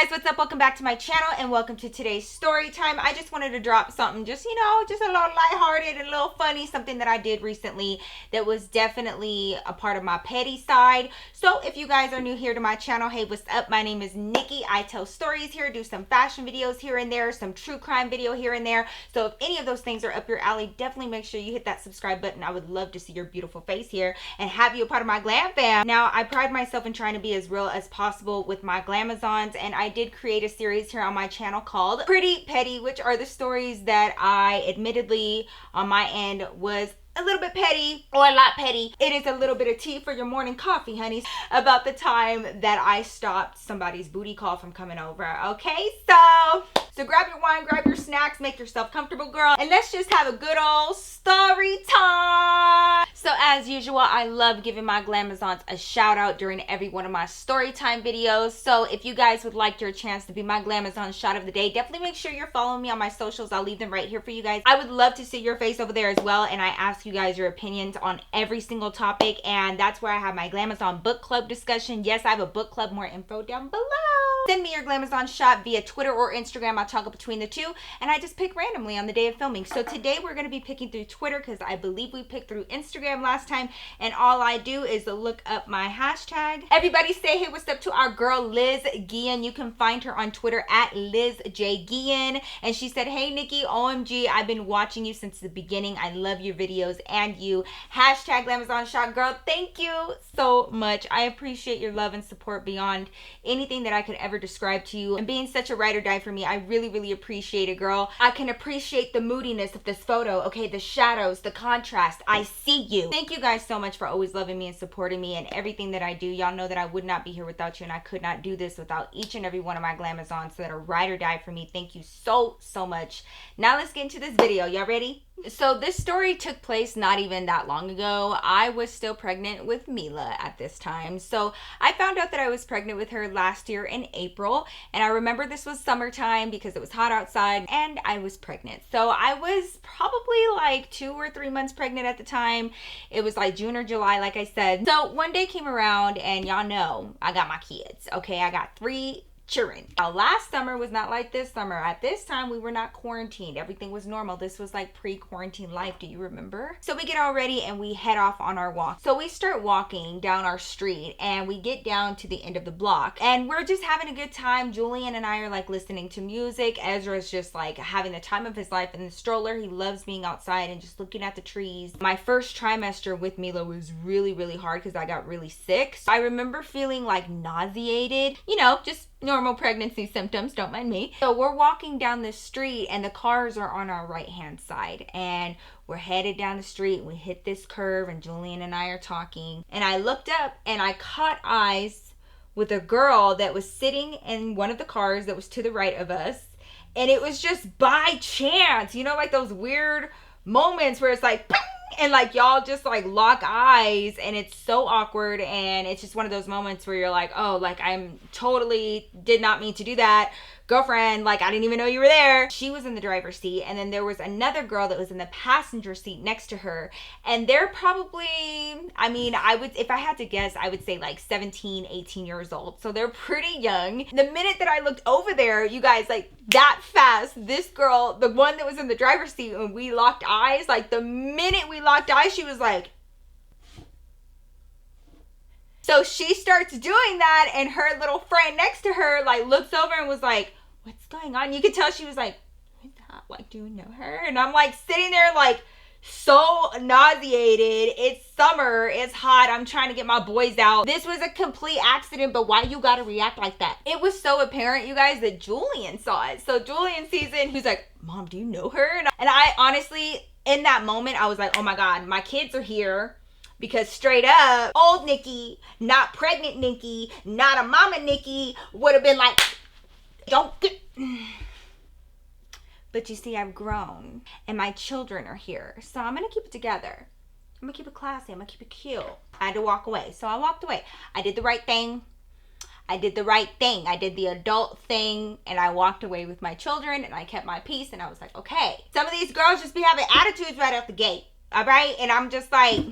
guys, what's up? Welcome back to my channel and welcome to today's story time. I just wanted to drop something just a little lighthearted and a little funny, something that I did recently that was definitely a part of my petty side. So if you guys are new here to my channel, hey, what's up? My name is Nikki. I tell stories here, do some fashion videos here and there, some true crime video here and there. So if any of those things are up your alley, definitely make sure you hit that subscribe button. I would love to see your beautiful face here and have you a part of my glam fam. Now, I pride myself in trying to be as real as possible with my glamazons, and I did create a series here on my channel called Pretty Petty, which are the stories that I admittedly on my end was a little bit petty or a lot petty. It is a little bit of tea for your morning coffee, honeys, about the time that I stopped somebody's booty call from coming over. Okay, so grab your wine, grab your snacks, make yourself comfortable, girl, and let's just have a good old story time. So as usual, I love giving my glamazons a shout out during every one of my story time videos. So if you guys would like your chance to be my glamazon shot of the day, definitely make sure you're following me on my socials. I'll leave them right here for you guys. I would love to see your face over there as well, and I ask you guys your opinions on every single topic, and that's where I have my glamazon book club discussion. Yes, I have a book club. More info down below. Send me your glamazon shot via Twitter or Instagram. I'll toggle between the two, and I just pick randomly on the day of filming. So today we're going to be picking through Twitter because I believe we picked through Instagram last time, and all I do is look up my hashtag. Everybody say hey, what's up to our girl Liz Guillen. You can find her on Twitter at Liz J Guillen, and she said, hey Nikki, OMG, I've been watching you since the beginning. I love your videos and you. Hashtag glamazon shot, girl. Thank you so much. I appreciate your love and support beyond anything that I could ever describe to you, and being such a ride or die for me. I really appreciate it, girl. I can appreciate the moodiness of this photo, okay, the shadows, the contrast. I see you. Thank you guys so much for always loving me and supporting me and everything that I do. Y'all know that I would not be here without you, and I could not do this without each and every one of my glamazons that are ride or die for me. Thank you so much. Now let's get into this video. Y'all ready? So this story took place not even that long ago. I was still pregnant with Mila at this time. So I found out that I was pregnant with her last year in April. And I remember this was summertime because it was hot outside and I was pregnant. So I was probably like 2 or 3 months pregnant at the time. It was like June or July, like I said. So one day came around and y'all know I got my kids. Okay, I got 3 children. Now, last summer was not like this summer. At this time, we were not quarantined. Everything was normal. This was like pre-quarantine life. Do you remember? So we get all ready and we head off on our walk. So we start walking down our street and we get down to the end of the block and we're just having a good time. Julian and I are like listening to music. Ezra's just like having the time of his life in the stroller. He loves being outside and just looking at the trees. My first trimester with Mila was really hard because I got really sick. So I remember feeling like nauseated, you know, just normal pregnancy symptoms, don't mind me. So we're walking down the street and the cars are on our right hand side and we're headed down the street and we hit this curve and Julian and I are talking and I looked up and I caught eyes with a girl that was sitting in one of the cars that was to the right of us, and it was just by chance, you know, like those weird moments where it's like and like y'all just like lock eyes and it's so awkward, and it's just one of those moments where you're like, oh, like I'm totally did not mean to do that, girlfriend, like I didn't even know you were there. She was in the driver's seat and then there was another girl that was in the passenger seat next to her, and they're probably, I mean, I would, if I had to guess, I would say like 17, 18 years old. So they're pretty young. The minute that I looked over there, you guys, like that fast, this girl, the one that was in the driver's seat, when we locked eyes, like the minute we locked eyes, she was like, so she starts doing that and her little friend next to her like looks over and was like, what's going on? You could tell she was like, who's that? Like, do you know her? And I'm like sitting there like so nauseated. It's summer, it's hot, I'm trying to get my boys out. This was a complete accident, but why you gotta react like that? It was so apparent, you guys, that Julian saw it. So Julian sees it and he's like, Mom, do you know her? And I honestly, in that moment, I was like, oh my God, my kids are here. Because straight up, old Nikki, not pregnant Nikki, not a mama Nikki, would have been like, don't get... But you see, I've grown and my children are here. So I'm going to keep it together. I'm going to keep it classy. I'm going to keep it cute. I had to walk away. So I walked away. I did the right thing. I did the right thing. I did the adult thing and I walked away with my children and I kept my peace and I was like, okay. Some of these girls just be having attitudes right off the gate. All right? And I'm just like...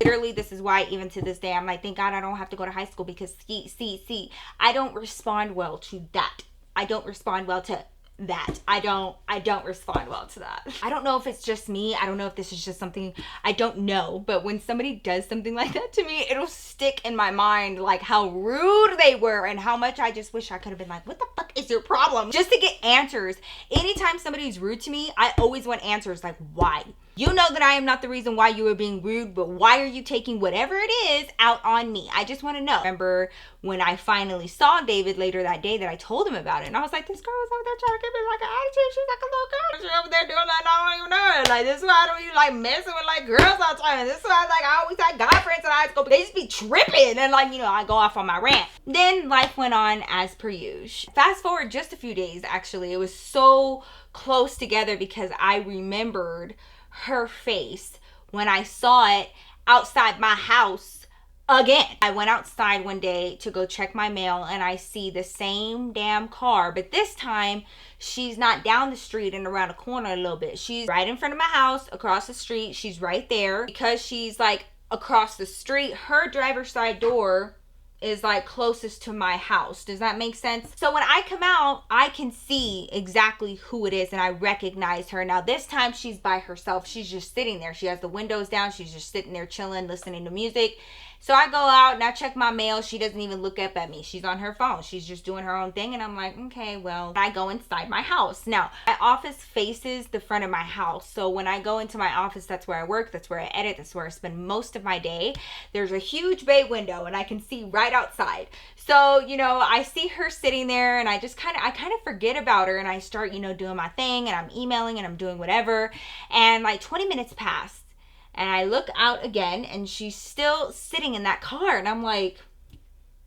Literally, this is why even to this day, I'm like, thank God I don't have to go to high school, because see, I don't respond well to that. I don't respond well to that. I don't respond well to that. I don't know if it's just me. I don't know if this is just something, I don't know. But when somebody does something like that to me, it'll stick in my mind, like how rude they were and how much I just wish I could have been like, what the fuck is your problem? Just to get answers. Anytime somebody's rude to me, I always want answers, like, why? You know that I am not the reason why you were being rude, but why are you taking whatever it is out on me? I just want to know. Remember when I finally saw David later that day that I told him about it, and I was like, this girl was over there trying to give me like an attitude. She's like a little girl. She's over there doing that, and I don't even know her. Like, this is why I don't even like messing with like girls all the time. This is why like I always had guy friends in high school, but they just be tripping, and like, you know, I go off on my rant. Then life went on as per usual. Fast forward just a few days, actually, it was so close together because I remembered her face when I saw it outside my house again. I went outside one day to go check my mail, and I see the same damn car, but this time she's not down the street and around a corner a little bit. She's right in front of my house, across the street. She's right there. Because she's like across the street, her driver's side door is like closest to my house. Does that make sense? So when I come out, I can see exactly who it is, and I recognize her. Now this time she's by herself. She's just sitting there. She has the windows down. She's just sitting there chilling, listening to music. So I go out and I check my mail. She doesn't even look up at me. She's on her phone. She's just doing her own thing. And I'm like, okay, well, I go inside my house. Now, my office faces the front of my house. So when I go into my office, that's where I work. That's where I edit. That's where I spend most of my day. There's a huge bay window and I can see right outside. So, you know, I see her sitting there and I kind of forget about her, and I start, you know, doing my thing, and I'm emailing and I'm doing whatever. And like 20 minutes pass. And I look out again, and she's still sitting in that car. And I'm like,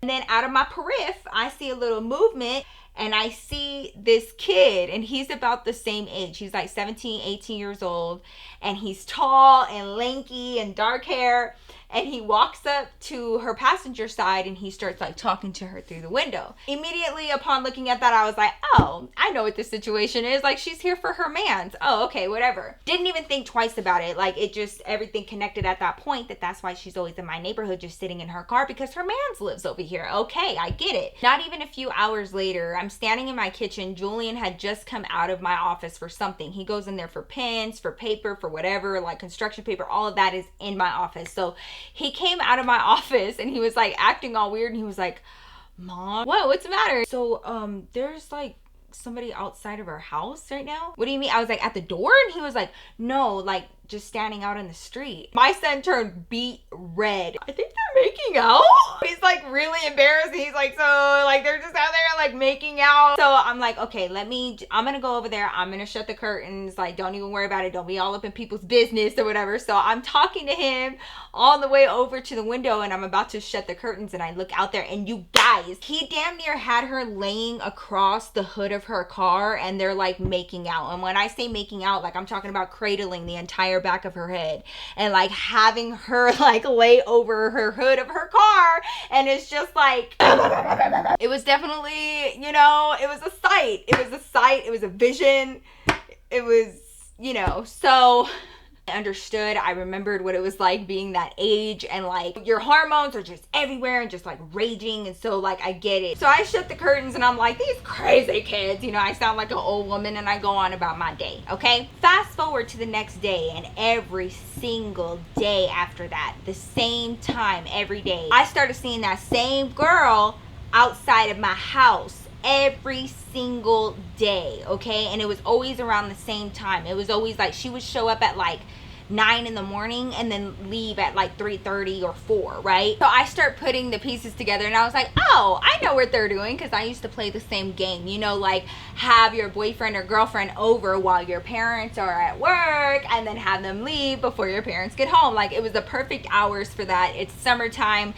and then out of my periph, I see a little movement, and I see this kid, and he's about the same age. He's like 17, 18 years old, and he's tall and lanky and dark hair. And he walks up to her passenger side, and he starts like talking to her through the window. Immediately upon looking at that, I was like, oh, I know what this situation is. Like, she's here for her mans. Oh, okay, whatever. Didn't even think twice about it. Like, it just, everything connected at that point, that's why she's always in my neighborhood just sitting in her car, because her mans lives over here. Okay, I get it. Not even a few hours later, I'm standing in my kitchen. Julian had just come out of my office for something. He goes in there for pens, for paper, for whatever, like construction paper. All of that is in my office. So he came out of my office and he was like acting all weird, and he was like, Mom, what's the matter? So there's like somebody outside of our house right now. What do you mean? I was like, at the door? And he was like, no, like just standing out in the street. My son turned beet red. I think they're making out. He's like really embarrassed. He's like, so like they're just out there like making out. So I'm like, okay, I'm gonna go over there. I'm gonna shut the curtains. Like, don't even worry about it. Don't be all up in people's business or whatever. So I'm talking to him all the way over to the window, and I'm about to shut the curtains, and I look out there, and you guys, he damn near had her laying across the hood of her car, and they're like making out. And when I say making out, like I'm talking about cradling the entire back of her head and like having her like lay over her hood of her car. And it's just like, it was definitely, you know, it was a sight. It was a sight. It was a vision. It was, you know, so I understood. I remembered what it was like being that age, and like your hormones are just everywhere and just like raging. And so like I get it. So I shut the curtains, and I'm like, these crazy kids, you know, I sound like an old woman, and I go on about my day. Okay, fast forward to the next day, and every single day after that, the same time every day, I started seeing that same girl outside of my house every single day. Okay, and it was always around the same time. It was always like she would show up at like 9 in the morning and then leave at like 3:30 or 4, right? So I start putting the pieces together, and I was like, oh, I know what they're doing, because I used to play the same game, you know, like have your boyfriend or girlfriend over while your parents are at work, and then have them leave before your parents get home. Like, it was the perfect hours for that. It's summertime.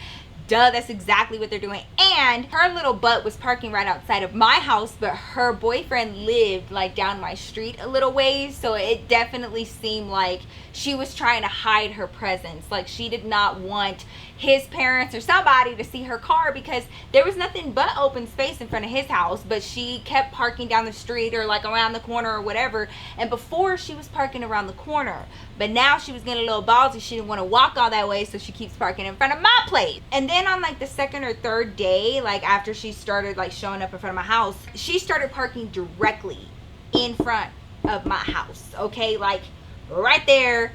duh, that's exactly what they're doing. And her little butt was parking right outside of my house, but her boyfriend lived like down my street a little ways, so it definitely seemed like she was trying to hide her presence. Like she did not want his parents or somebody to see her car, because there was nothing but open space in front of his house, but she kept parking down the street or like around the corner or whatever. And before, she was parking around the corner, but now she was getting a little ballsy. She didn't want to walk all that way, so she keeps parking in front of my place. And then on like the second or third day, like after she started like showing up in front of my house, she started parking directly in front of my house. Okay, like right there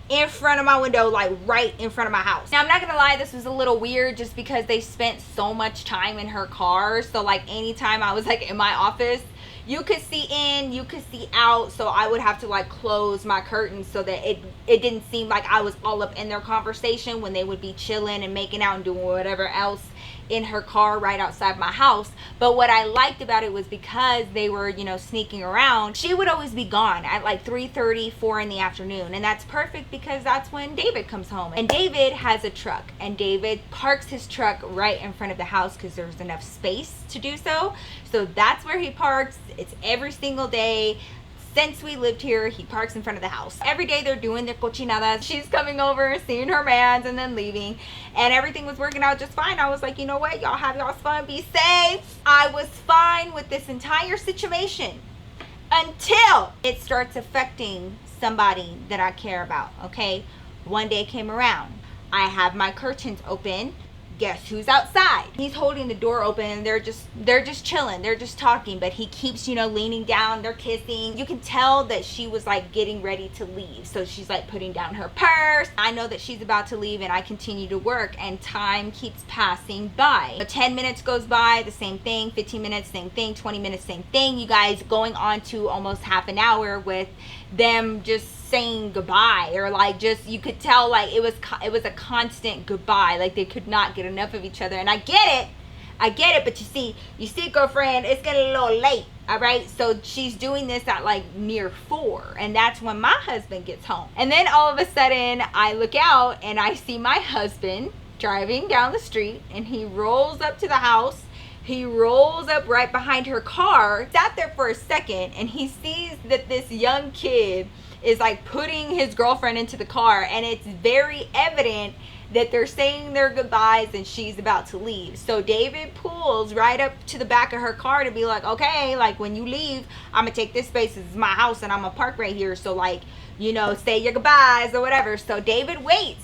in front of my window, like right in front of my house. Now, I'm not gonna lie, this was a little weird just because they spent so much time in her car. So like anytime I was like in my office, you could see in, you could see out, so I would have to like close my curtains so that it didn't seem like I was all up in their conversation when they would be chilling and making out and doing whatever else in her car right outside my house. But what I liked about it was because they were, you know, sneaking around, she would always be gone at like 3:30, 4 in the afternoon. And that's perfect because that's when David comes home. And David has a truck, and David parks his truck right in front of the house because there's enough space to do so. So that's where he parks. It's every single day. Since we lived here, he parks in front of the house. Every day they're doing their cochinadas. She's coming over, seeing her mans, and then leaving. And everything was working out just fine. I was like, you know what? Y'all have y'all's fun. Be safe. I was fine with this entire situation until it starts affecting somebody that I care about, okay? One day came around. I have my curtains open. Guess who's outside? He's holding the door open, and they're just chilling, they're just talking, but he keeps, you know, leaning down, they're kissing. You can tell that she was like getting ready to leave, so she's like putting down her purse. I know that she's about to leave, and I continue to work, and time keeps passing by. So 10 minutes goes by, the same thing. 15 minutes, same thing. 20 minutes, same thing. You guys, going on to almost half an hour with them just saying goodbye, or like just, you could tell like it was a constant goodbye. Like they could not get enough of each other. And I get it, but you see, girlfriend, it's getting a little late. All right, so she's doing this at like near 4, and that's when my husband gets home. And then all of a sudden I look out and I see my husband driving down the street, and he rolls up to the house. He rolls up right behind her car, sat there for a second, and he sees that this young kid is like putting his girlfriend into the car, and it's very evident that they're saying their goodbyes and she's about to leave. So David pulls right up to the back of her car to be like, okay, like when you leave, I'm gonna take this space, this is my house, and I'm gonna park right here, so like, you know, say your goodbyes or whatever. So David waits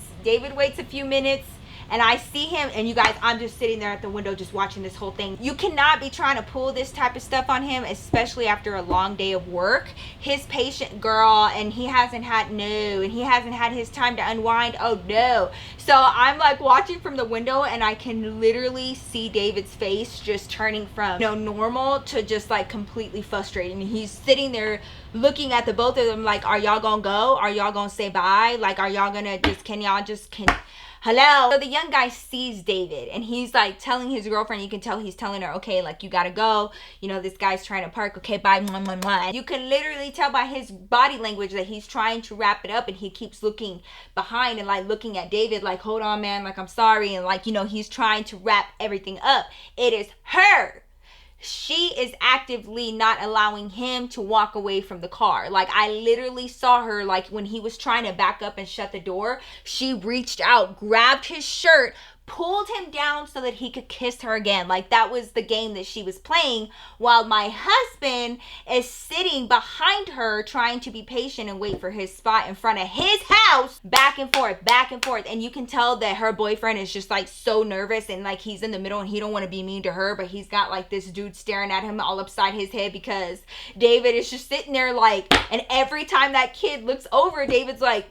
a few minutes, and I see him, and you guys, I'm just sitting there at the window just watching this whole thing. You cannot be trying to pull this type of stuff on him, especially after a long day of work. His patient, girl, and he hasn't had his time to unwind. Oh no. So I'm like watching from the window, and I can literally see David's face just turning from, you know, normal to just like completely frustrated. And he's sitting there looking at the both of them like, are y'all gonna go? Are y'all gonna say bye? Like, are y'all gonna hello? So the young guy sees David, and he's like telling his girlfriend, you can tell he's telling her, okay, like you gotta go, you know, this guy's trying to park, okay, bye, mwah, mwah, mwah. You can literally tell by his body language that he's trying to wrap it up, and he keeps looking behind and like looking at David like, hold on, man, like I'm sorry, and like, you know, he's trying to wrap everything up. It is her. She is actively not allowing him to walk away from the car. Like I literally saw her, like when he was trying to back up and shut the door, she reached out, grabbed his shirt, pulled him down so that he could kiss her again. Like that was the game that she was playing, while my husband is sitting behind her trying to be patient and wait for his spot in front of his house, back and forth. And you can tell that her boyfriend is just like so nervous, and like he's in the middle, and he don't want to be mean to her, but he's got like this dude staring at him all upside his head because David is just sitting there like, and every time that kid looks over, David's like,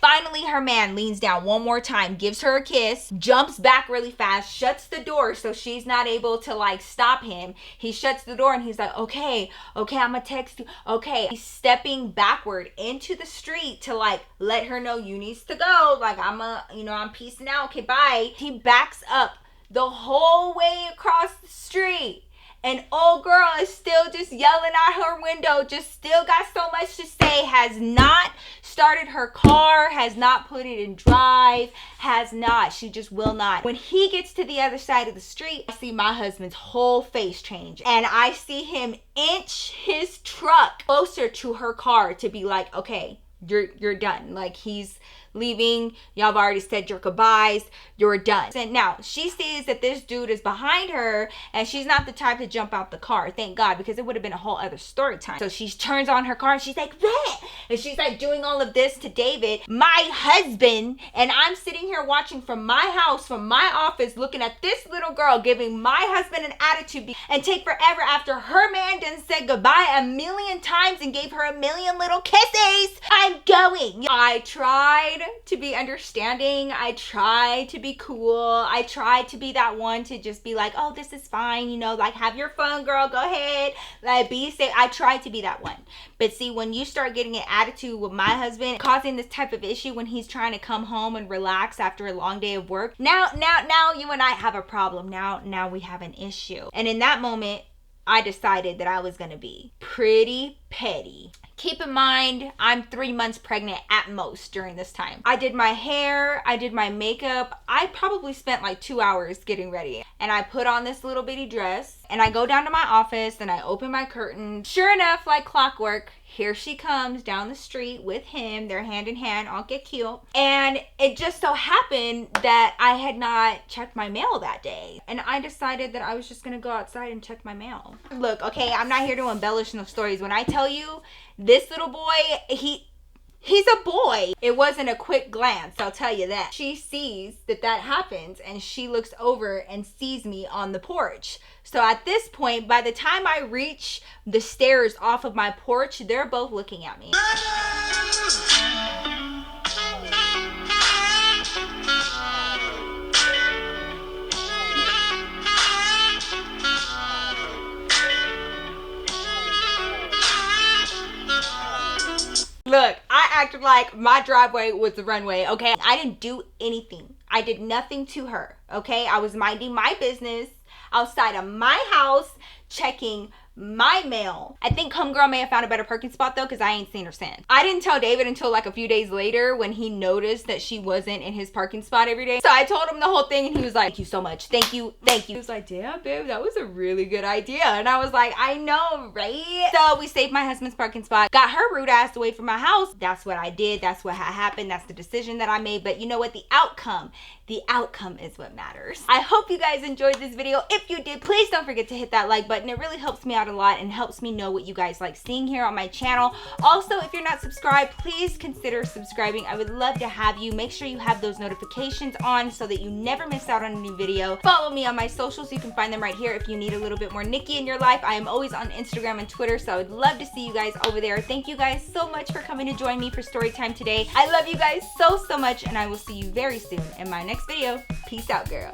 finally, her man leans down one more time, gives her a kiss, jumps back really fast, shuts the door so she's not able to like stop him. He shuts the door, and he's like, okay, I'm gonna text you. Okay. He's stepping backward into the street to like let her know you needs to go. Like I'm peacing out. Okay, bye. He backs up the whole way across the street And old girl is still just yelling out her window, just still got so much to say, has not started her car, has not put it in drive, has not. She just will not. When he gets to the other side of the street, I see my husband's whole face change. And I see him inch his truck closer to her car to be like, okay, you're done. Like, he's leaving. Y'all have already said your goodbyes. You're done. And now she sees that this dude is behind her, and she's not the type to jump out the car. Thank God, because it would have been a whole other story time. So she turns on her car and she's like, "Bleh!" And she's like doing all of this to David, my husband, and I'm sitting here watching from my house, from my office, looking at this little girl giving my husband an attitude and take forever after her man done said goodbye a million times and gave her a million little kisses. I'm going. I tried to be understanding. I tried to be cool. I tried to be that one to just be like, oh, this is fine, you know, like, have your fun, girl, go ahead, like, be safe. I tried to be that one. But see, when you start getting an attitude with my husband, causing this type of issue when he's trying to come home and relax after a long day of work, now you and I have a problem. Now we have an issue. And in that moment, I decided that I was going to be pretty petty. Keep in mind, I'm 3 months pregnant at most during this time. I did my hair, I did my makeup. I probably spent like 2 hours getting ready. And I put on this little bitty dress, and I go down to my office and I open my curtain. Sure enough, like clockwork, here she comes down the street with him. They're hand in hand, all get cute. And it just so happened that I had not checked my mail that day. And I decided that I was just gonna go outside and check my mail. Look, okay, I'm not here to embellish no stories. When I tell you, this little boy, he's a boy. It wasn't a quick glance, I'll tell you that. She sees that happens, and she looks over and sees me on the porch. So at this point, by the time I reach the stairs off of my porch, they're both looking at me. Look, I acted like my driveway was the runway, okay? I didn't do anything. I did nothing to her, okay? I was minding my business outside of my house, checking my mail. I think homegirl may have found a better parking spot though, because I ain't seen her since. I didn't tell David until like a few days later when he noticed that she wasn't in his parking spot every day. So I told him the whole thing, and he was like, thank you so much. Thank you. He was like, damn, babe, that was a really good idea. And I was like, I know, right? So we saved my husband's parking spot, got her rude ass away from my house. That's what I did. That's what happened. That's the decision that I made. But you know what? The outcome is what matters. I hope you guys enjoyed this video. If you did, please don't forget to hit that like button. It really helps me out a lot and helps me know what you guys like seeing here on my channel. Also, if you're not subscribed, please consider subscribing. I would love to have you. Make sure you have those notifications on so that you never miss out on a new video. Follow me on my socials. You can find them right here if you need a little bit more Nikki in your life. I am always on Instagram and Twitter, so I would love to see you guys over there. Thank you guys so much for coming to join me for story time today. I love you guys so much, and I will see you very soon in my next video. Peace out, girl.